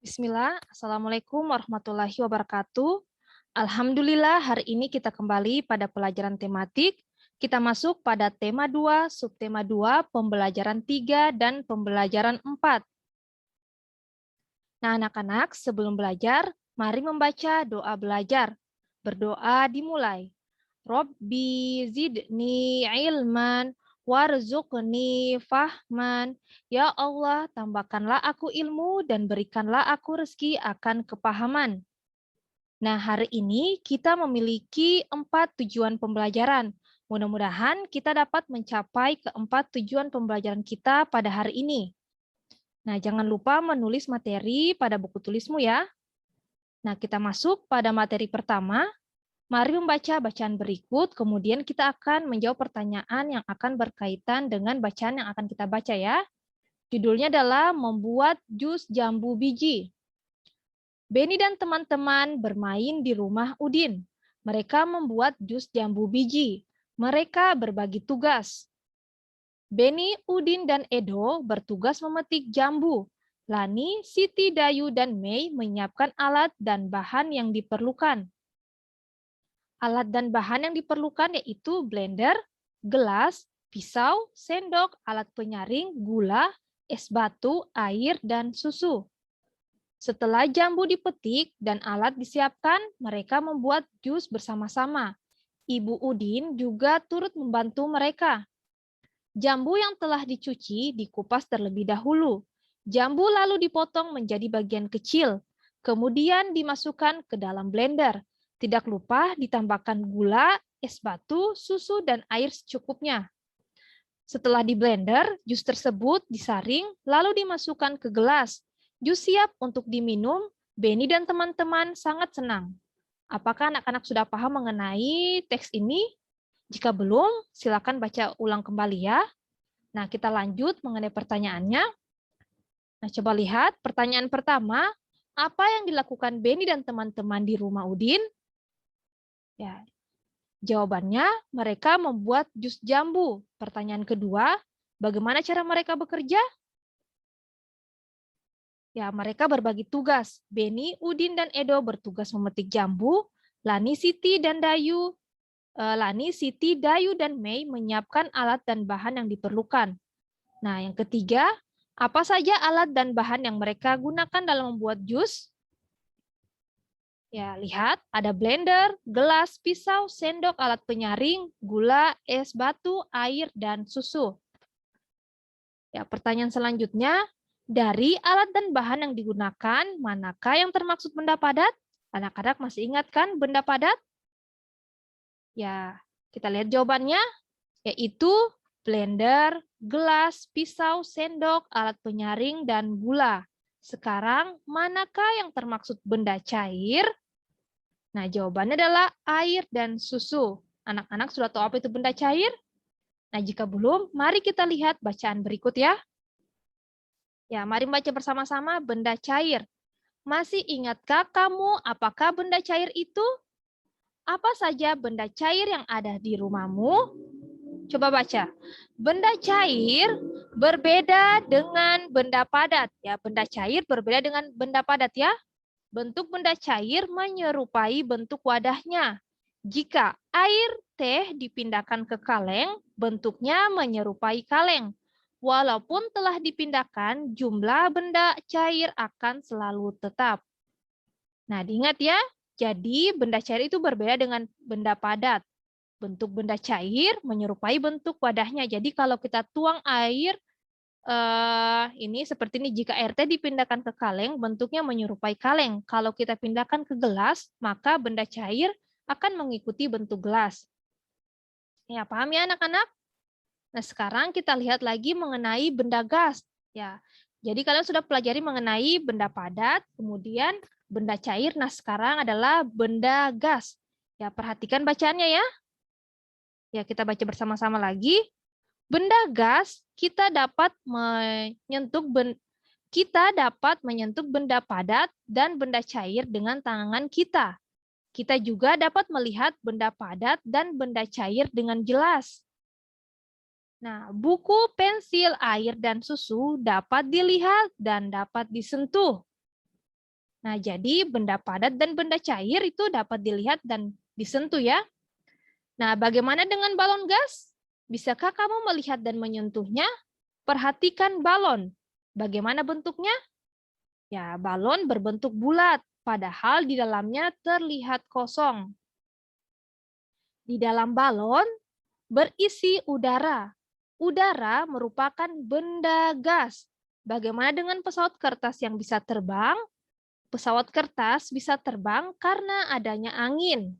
Bismillah, Assalamualaikum warahmatullahi wabarakatuh. Alhamdulillah, hari ini kita kembali pada pelajaran tematik. Kita masuk pada tema 2, subtema 2, pembelajaran 3, dan pembelajaran 4. Nah, anak-anak, sebelum belajar, mari membaca doa belajar. Berdoa dimulai. Robbi zidni ilman, warzuqni fahman. Ya Allah, tambahkanlah aku ilmu dan berikanlah aku rezeki akan kepahaman. Nah, hari ini kita memiliki 4 tujuan pembelajaran. Mudah-mudahan kita dapat mencapai keempat tujuan pembelajaran kita pada hari ini. Nah, jangan lupa menulis materi pada buku tulismu ya. Nah, kita masuk pada materi pertama. Mari membaca bacaan berikut, kemudian kita akan menjawab pertanyaan yang akan berkaitan dengan bacaan yang akan kita baca ya. Judulnya adalah membuat jus jambu biji. Beni dan teman-teman bermain di rumah Udin. Mereka membuat jus jambu biji. Mereka berbagi tugas. Beni, Udin, dan Edo bertugas memetik jambu. Lani, Siti, Dayu, dan Mei menyiapkan alat dan bahan yang diperlukan. Alat dan bahan yang diperlukan yaitu blender, gelas, pisau, sendok, alat penyaring, gula, es batu, air, dan susu. Setelah jambu dipetik dan alat disiapkan, mereka membuat jus bersama-sama. Ibu Udin juga turut membantu mereka. Jambu yang telah dicuci dikupas terlebih dahulu. Jambu lalu dipotong menjadi bagian kecil, kemudian dimasukkan ke dalam blender. Tidak lupa ditambahkan gula, es batu, susu, dan air secukupnya. Setelah di blender, jus tersebut disaring lalu dimasukkan ke gelas. Jus siap untuk diminum. Beni dan teman-teman sangat senang. Apakah anak-anak sudah paham mengenai teks ini? Jika belum, silakan baca ulang kembali ya. Nah, kita lanjut mengenai pertanyaannya. Nah, coba lihat pertanyaan pertama. Apa yang dilakukan Beni dan teman-teman di rumah Udin? Ya, jawabannya mereka membuat jus jambu. Pertanyaan kedua, bagaimana cara mereka bekerja? Ya, mereka berbagi tugas. Beni, Udin, dan Edo bertugas memetik jambu. Lani, Siti, Dayu, dan Mei menyiapkan alat dan bahan yang diperlukan. Nah, yang ketiga, apa saja alat dan bahan yang mereka gunakan dalam membuat jus? Ya, lihat ada blender, gelas, pisau, sendok, alat penyaring, gula, es batu, air, dan susu. Ya, pertanyaan selanjutnya, dari alat dan bahan yang digunakan, manakah yang termaksud benda padat? Anak-anak masih ingat kan benda padat? Ya, kita lihat jawabannya, yaitu blender, gelas, pisau, sendok, alat penyaring, dan gula. Sekarang, manakah yang termaksud benda cair? Nah, jawabannya adalah air dan susu. Anak-anak sudah tahu apa itu benda cair? Nah, jika belum, mari kita lihat bacaan berikut ya. Ya, mari baca bersama-sama benda cair. Masih ingatkah kamu apakah benda cair itu? Apa saja benda cair yang ada di rumahmu? Coba baca. Benda cair berbeda dengan benda padat. Ya, benda cair berbeda dengan benda padat ya. Bentuk benda cair menyerupai bentuk wadahnya. Jika air teh dipindahkan ke kaleng, bentuknya menyerupai kaleng. Walaupun telah dipindahkan, jumlah benda cair akan selalu tetap. Nah, diingat ya, jadi benda cair itu berbeda dengan benda padat. Bentuk benda cair menyerupai bentuk wadahnya. Jadi kalau kita tuang air, ini seperti ini, jika air teh dipindahkan ke kaleng, bentuknya menyerupai kaleng. Kalau kita pindahkan ke gelas, maka benda cair akan mengikuti bentuk gelas. Ya, paham ya anak-anak? Nah, sekarang kita lihat lagi mengenai benda gas. Ya, jadi kalian sudah pelajari mengenai benda padat, kemudian benda cair. Nah, sekarang adalah benda gas. Ya, perhatikan bacaannya ya. Ya, kita baca bersama-sama lagi. Benda gas kita dapat menyentuh benda padat dan benda cair dengan tangan kita. Kita juga dapat melihat benda padat dan benda cair dengan jelas. Nah, buku, pensil, air, dan susu dapat dilihat dan dapat disentuh. Nah, jadi benda padat dan benda cair itu dapat dilihat dan disentuh ya. Nah, bagaimana dengan balon gas? Bisakah kamu melihat dan menyentuhnya? Perhatikan balon. Bagaimana bentuknya? Ya, balon berbentuk bulat, padahal di dalamnya terlihat kosong. Di dalam balon berisi udara. Udara merupakan benda gas. Bagaimana dengan pesawat kertas yang bisa terbang? Pesawat kertas bisa terbang karena adanya angin.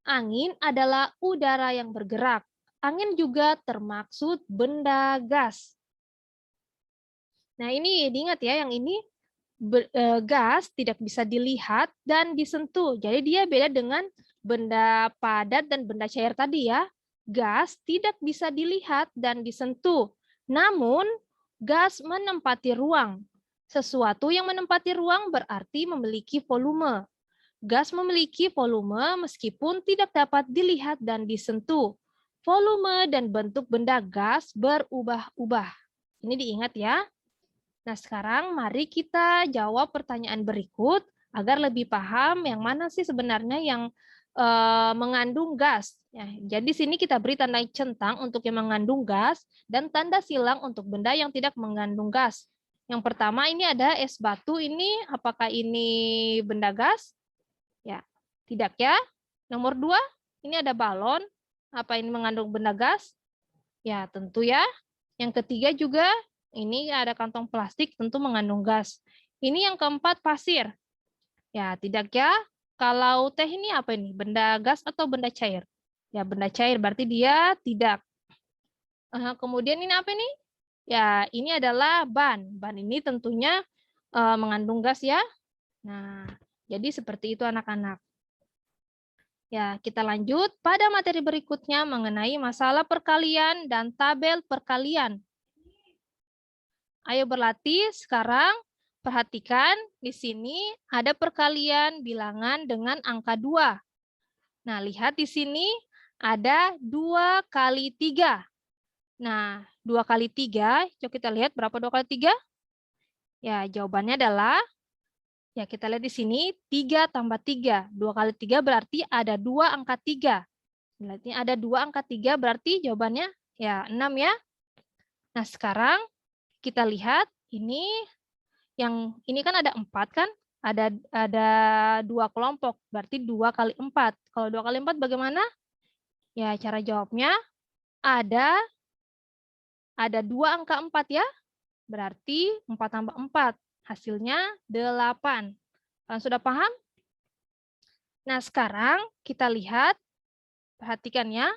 Angin adalah udara yang bergerak. Angin juga termaksud benda gas. Nah, ini diingat ya, yang ini gas tidak bisa dilihat dan disentuh. Jadi dia beda dengan benda padat dan benda cair tadi ya. Gas tidak bisa dilihat dan disentuh. Namun, gas menempati ruang. Sesuatu yang menempati ruang berarti memiliki volume. Gas memiliki volume meskipun tidak dapat dilihat dan disentuh. Volume dan bentuk benda gas berubah-ubah. Ini diingat ya. Nah, sekarang mari kita jawab pertanyaan berikut agar lebih paham yang mana sih sebenarnya yang mengandung gas. Ya, jadi sini kita beri tanda centang untuk yang mengandung gas dan tanda silang untuk benda yang tidak mengandung gas. Yang pertama ini ada es batu, ini apakah ini benda gas? Ya, tidak ya. Nomor 2, ini ada balon. Apa ini mengandung benda gas? Ya, tentu ya. Yang ketiga juga, ini ada kantong plastik, tentu mengandung gas. Ini yang keempat, pasir. Ya, tidak ya. Kalau teh ini apa ini? Benda gas atau benda cair? Ya, benda cair, berarti dia tidak. Kemudian ini apa ini? Ya, ini adalah ban. Ban ini tentunya mengandung gas ya. Nah, jadi seperti itu anak-anak. Ya, kita lanjut pada materi berikutnya mengenai masalah perkalian dan tabel perkalian. Ayo berlatih sekarang. Perhatikan di sini ada perkalian bilangan dengan angka 2. Nah, lihat di sini ada 2 kali 3. Nah, 2 kali 3, coba kita lihat berapa 2 kali 3? Ya, jawabannya adalah, ya kita lihat di sini 3 tambah 3. 2 kali 3 berarti ada 2 angka 3. Berarti ada 2 angka 3 berarti jawabannya ya 6 ya. Nah, sekarang kita lihat ini yang ini kan ada 4 kan? Ada 2 kelompok, berarti 2 kali 4. Kalau 2 kali 4 bagaimana? Ya, cara jawabnya ada 2 angka 4 ya. Berarti 4 tambah 4, hasilnya 8. Kalian sudah paham? Nah, sekarang kita lihat, perhatikan ya.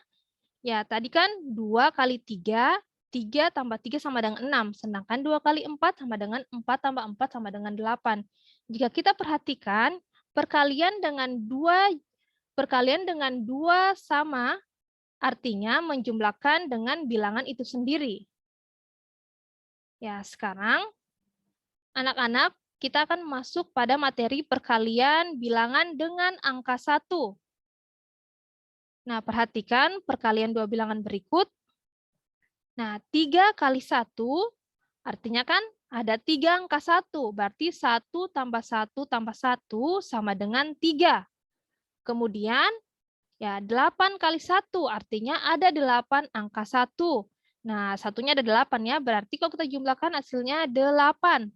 Ya, tadi kan 2 kali 3, 3 tambah 3 sama dengan 6. Sedangkan 2 kali 4 sama dengan 4 tambah 4 sama dengan 8. Jika kita perhatikan, perkalian dengan 2 sama, artinya menjumlahkan dengan bilangan itu sendiri. Ya, sekarang anak-anak kita akan masuk pada materi perkalian bilangan dengan angka 1. Nah, perhatikan perkalian 2 bilangan berikut. Nah, 3 kali 1 artinya kan ada 3 angka 1. Berarti 1 tambah 1 tambah 1 sama dengan 3. Kemudian ya 8 kali 1 artinya ada 8 angka 1. Nah, satunya ada 8 ya. Berarti kalau kita jumlahkan hasilnya 8.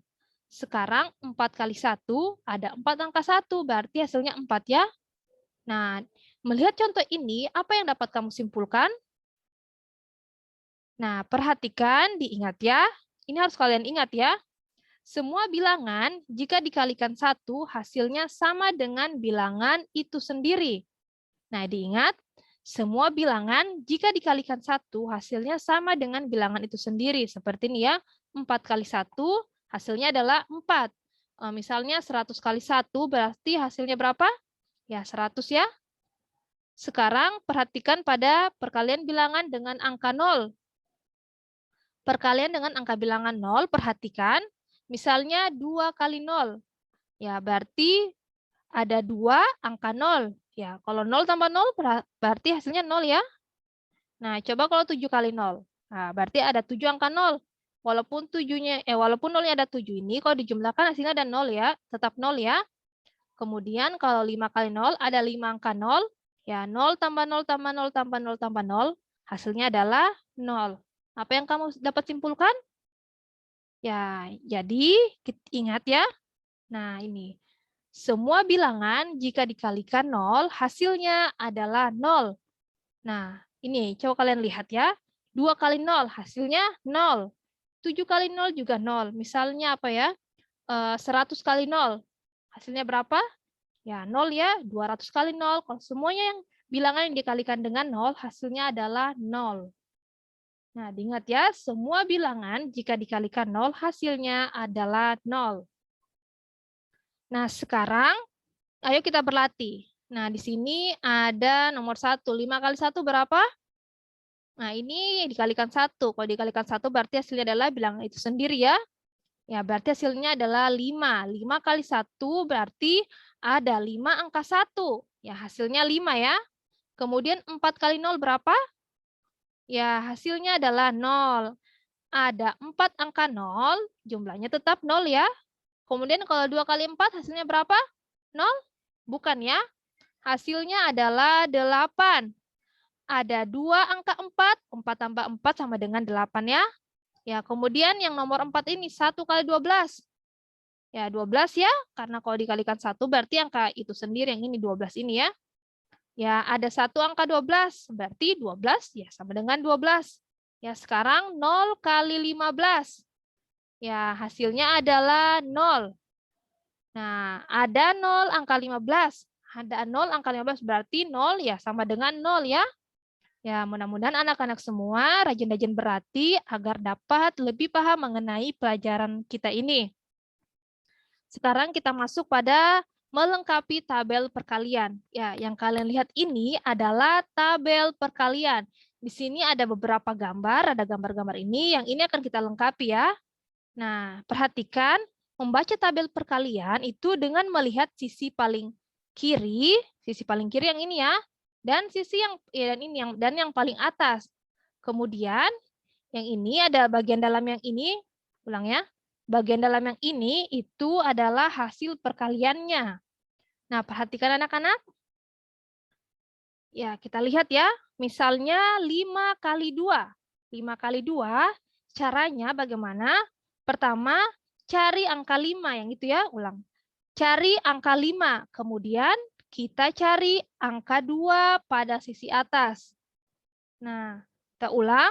Sekarang 4 kali 1 ada 4 angka 1. Berarti hasilnya 4 ya. Nah, melihat contoh ini, apa yang dapat kamu simpulkan? Nah, perhatikan, diingat ya. Ini harus kalian ingat ya. Semua bilangan, jika dikalikan 1, hasilnya sama dengan bilangan itu sendiri. Nah, diingat, semua bilangan, jika dikalikan 1, hasilnya sama dengan bilangan itu sendiri. Seperti ini ya, 4 kali 1, hasilnya adalah 4. Misalnya 100 kali 1, berarti hasilnya berapa? Ya, 100 ya. Sekarang, perhatikan pada perkalian bilangan dengan angka 0. Perkalian dengan angka bilangan 0, perhatikan, misalnya 2 kali 0. Ya, berarti ada 2 angka 0. Ya, kalau 0 tambah 0 berarti hasilnya 0 ya. Nah, coba kalau 7 kali 0. Nah, berarti ada 7 angka 0. Walaupun 0-nya ada 7 ini, kalau dijumlahkan hasilnya ada 0 ya, tetap 0 ya. Kemudian kalau 5 kali 0 ada 5 angka 0. Ya, 0 tambah 0 tambah 0 tambah 0 tambah 0. Hasilnya adalah 0. Apa yang kamu dapat simpulkan? Ya, jadi ingat ya. Nah, ini. Semua bilangan jika dikalikan 0, hasilnya adalah 0. Nah, ini coba kalian lihat ya. 2 kali 0, hasilnya 0. 7 kali 0 juga 0. Misalnya apa ya? 100 kali 0. Hasilnya berapa? Ya, 0 ya. 200 kali 0. Kalau semuanya yang bilangan yang dikalikan dengan 0, hasilnya adalah 0. Nah, diingat ya, semua bilangan jika dikalikan 0, hasilnya adalah 0. Nah, sekarang ayo kita berlatih. Nah, di sini ada nomor 1. 5 kali 1 berapa? Nah, ini dikalikan 1. Kalau dikalikan 1 berarti hasilnya adalah bilangan itu sendiri ya. Ya, berarti hasilnya adalah 5. 5 kali 1 berarti ada 5 angka 1. Ya, hasilnya 5 ya. Kemudian 4 kali 0 berapa? Ya, hasilnya adalah 0. Ada 4 angka 0, jumlahnya tetap 0 ya. Kemudian kalau 2 kali 4 hasilnya berapa? 0? Bukan ya. Hasilnya adalah 8. Ada 2 angka 4, 4 tambah 4 sama dengan 8 ya. Ya, kemudian yang nomor 4 ini 1 kali 12. Ya, 12 ya, karena kalau dikalikan 1 berarti angka itu sendiri, yang ini 12 ini ya. Ya, ada 1 angka 12, berarti 12 ya sama dengan 12. Ya, sekarang 0 kali 15. Ya, hasilnya adalah 0. Nah, ada 0 angka 15. Ada 0 angka 15 berarti 0 ya sama dengan 0 ya. Ya, mudah-mudahan anak-anak semua rajin-rajin berlatih agar dapat lebih paham mengenai pelajaran kita ini. Sekarang kita masuk pada melengkapi tabel perkalian. Ya, yang kalian lihat ini adalah tabel perkalian. Di sini ada beberapa gambar, ada gambar-gambar ini, yang ini akan kita lengkapi ya. Nah, perhatikan membaca tabel perkalian itu dengan melihat sisi paling kiri yang ini ya, dan sisi yang yang paling atas. Kemudian yang ini ada bagian dalam yang ini, ulang ya. Bagian dalam yang ini itu adalah hasil perkaliannya. Nah, perhatikan anak-anak. Ya, kita lihat ya. Misalnya 5 kali 2. 5 kali 2, caranya bagaimana? Pertama, cari angka 5 yang itu ya, ulang. Cari angka 5, kemudian kita cari angka 2 pada sisi atas. Nah, kita ulang,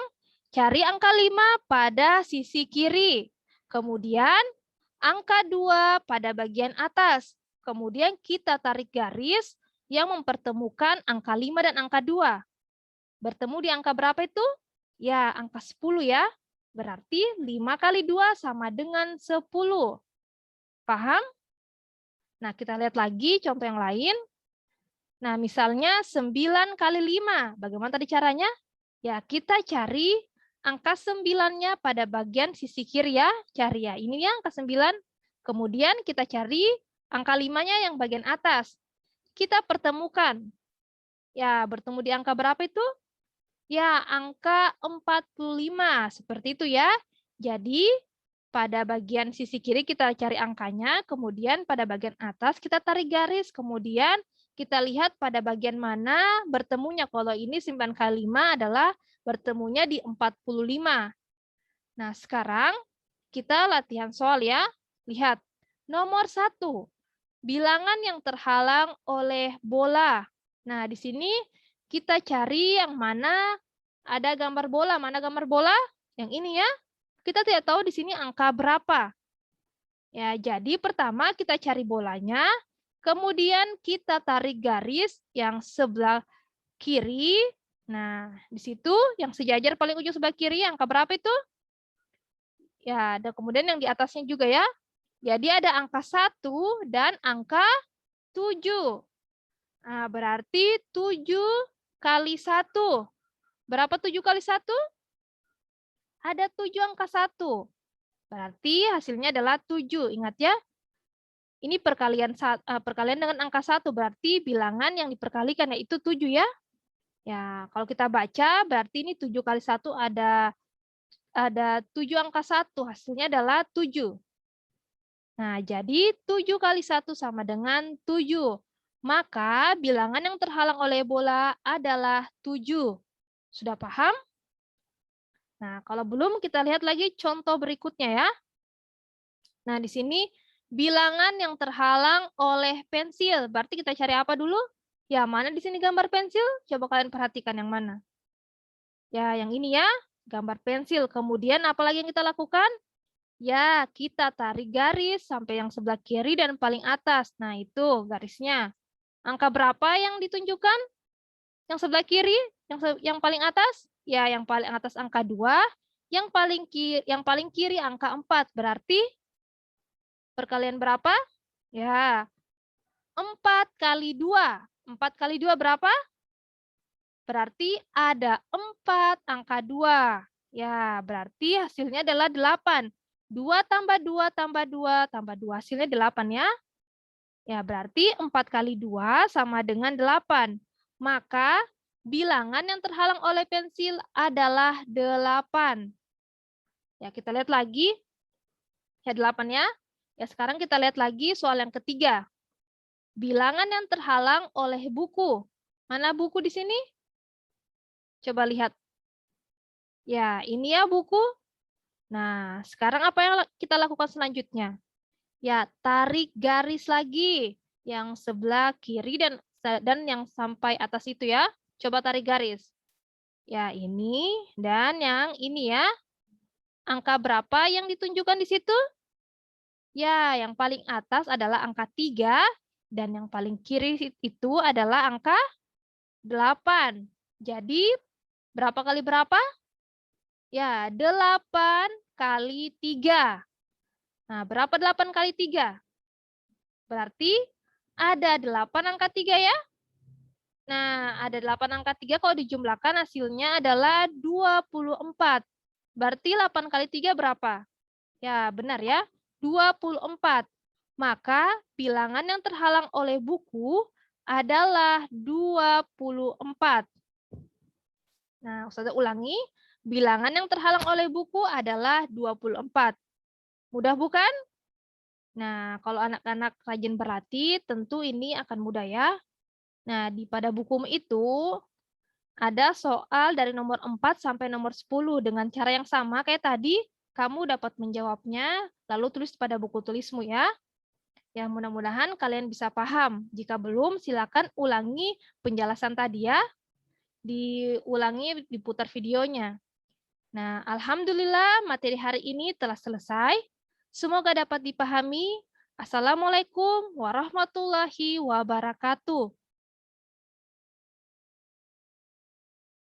cari angka 5 pada sisi kiri. Kemudian angka 2 pada bagian atas. Kemudian kita tarik garis yang mempertemukan angka 5 dan angka 2. Bertemu di angka berapa itu? Ya, angka 10 ya. Berarti 5 kali 2 sama dengan 10. Paham? Nah, kita lihat lagi contoh yang lain. Nah, misalnya 9 kali 5. Bagaimana tadi caranya? Ya, kita cari angka 9-nya pada bagian sisi kiri ya. Cari ya, ini ya angka 9. Kemudian kita cari angka 5-nya yang bagian atas. Kita pertemukan. Ya, bertemu di angka berapa itu? Ya, angka 45. Seperti itu ya. Jadi, pada bagian sisi kiri kita cari angkanya, kemudian pada bagian atas kita tarik garis, kemudian kita lihat pada bagian mana bertemunya. Kalau ini 9 kali 5 adalah bertemunya di 45. Nah, sekarang kita latihan soal ya. Lihat, nomor 1. Bilangan yang terhalang oleh bola. Nah, di sini kita cari yang mana ada gambar bola. Mana gambar bola? Yang ini ya. Kita tidak tahu di sini angka berapa. Ya, jadi pertama kita cari bolanya, kemudian kita tarik garis yang sebelah kiri. Nah, di situ yang sejajar paling ujung sebelah kiri angka berapa itu? Ya, ada kemudian yang di atasnya juga ya. Jadi ada angka 1 dan angka 7. Nah, berarti 7 kali 1. Berapa 7 kali 1? Ada 7 angka 1. Berarti hasilnya adalah 7. Ingat ya, ini perkalian dengan angka 1. Berarti bilangan yang diperkalikan yaitu 7 ya. Ya, kalau kita baca berarti ini 7 kali 1 ada 7 angka 1. Hasilnya adalah 7. Nah, jadi 7 kali 1 sama dengan 7. Maka bilangan yang terhalang oleh bola adalah 7. Sudah paham? Nah, kalau belum kita lihat lagi contoh berikutnya ya. Nah, di sini bilangan yang terhalang oleh pensil. Berarti kita cari apa dulu? Ya, mana di sini gambar pensil? Coba kalian perhatikan yang mana. Ya, yang ini ya, gambar pensil. Kemudian apa lagi yang kita lakukan? Ya, kita tarik garis sampai yang sebelah kiri dan paling atas. Nah, itu garisnya. Angka berapa yang ditunjukkan? Yang sebelah kiri, yang paling atas? Ya, yang paling atas angka 2, yang paling kiri angka 4. Berarti perkalian berapa? Ya, 4 kali 2. 4 kali 2 berapa? Berarti ada 4 angka 2. Ya, berarti hasilnya adalah 8. 2 tambah 2 tambah 2 tambah 2 hasilnya 8 ya. Ya, berarti 4 kali 2 sama dengan 8. Maka bilangan yang terhalang oleh pensil adalah 8. Ya, kita lihat lagi. Ya, 8 ya. Ya, sekarang kita lihat lagi soal yang ketiga. Bilangan yang terhalang oleh buku. Mana buku di sini? Coba lihat. Ya, ini ya buku. Nah, sekarang apa yang kita lakukan selanjutnya? Ya, tarik garis lagi yang sebelah kiri dan yang sampai atas itu ya. Coba tarik garis. Ya, ini dan yang ini ya. Angka berapa yang ditunjukkan di situ? Ya, yang paling atas adalah angka 3 dan yang paling kiri itu adalah angka 8. Jadi, berapa kali berapa? Ya, 8 kali 3. Nah, berapa 8 kali 3? Berarti ada 8 angka 3 ya. Nah, ada 8 angka 3 kalau dijumlahkan hasilnya adalah 24. Berarti 8 kali 3 berapa? Ya, benar ya. 24. Maka bilangan yang terhalang oleh buku adalah 24. Nah, Ustazah ulangi. Bilangan yang terhalang oleh buku adalah 24. Mudah bukan? Nah, kalau anak-anak rajin berlatih, tentu ini akan mudah ya. Nah, pada buku itu ada soal dari nomor 4 sampai nomor 10 dengan cara yang sama kayak tadi. Kamu dapat menjawabnya, lalu tulis pada buku tulismu ya. Ya, mudah-mudahan kalian bisa paham. Jika belum, silakan ulangi penjelasan tadi ya. Diulangi, diputar videonya. Nah, alhamdulillah materi hari ini telah selesai. Semoga dapat dipahami. Assalamualaikum warahmatullahi wabarakatuh.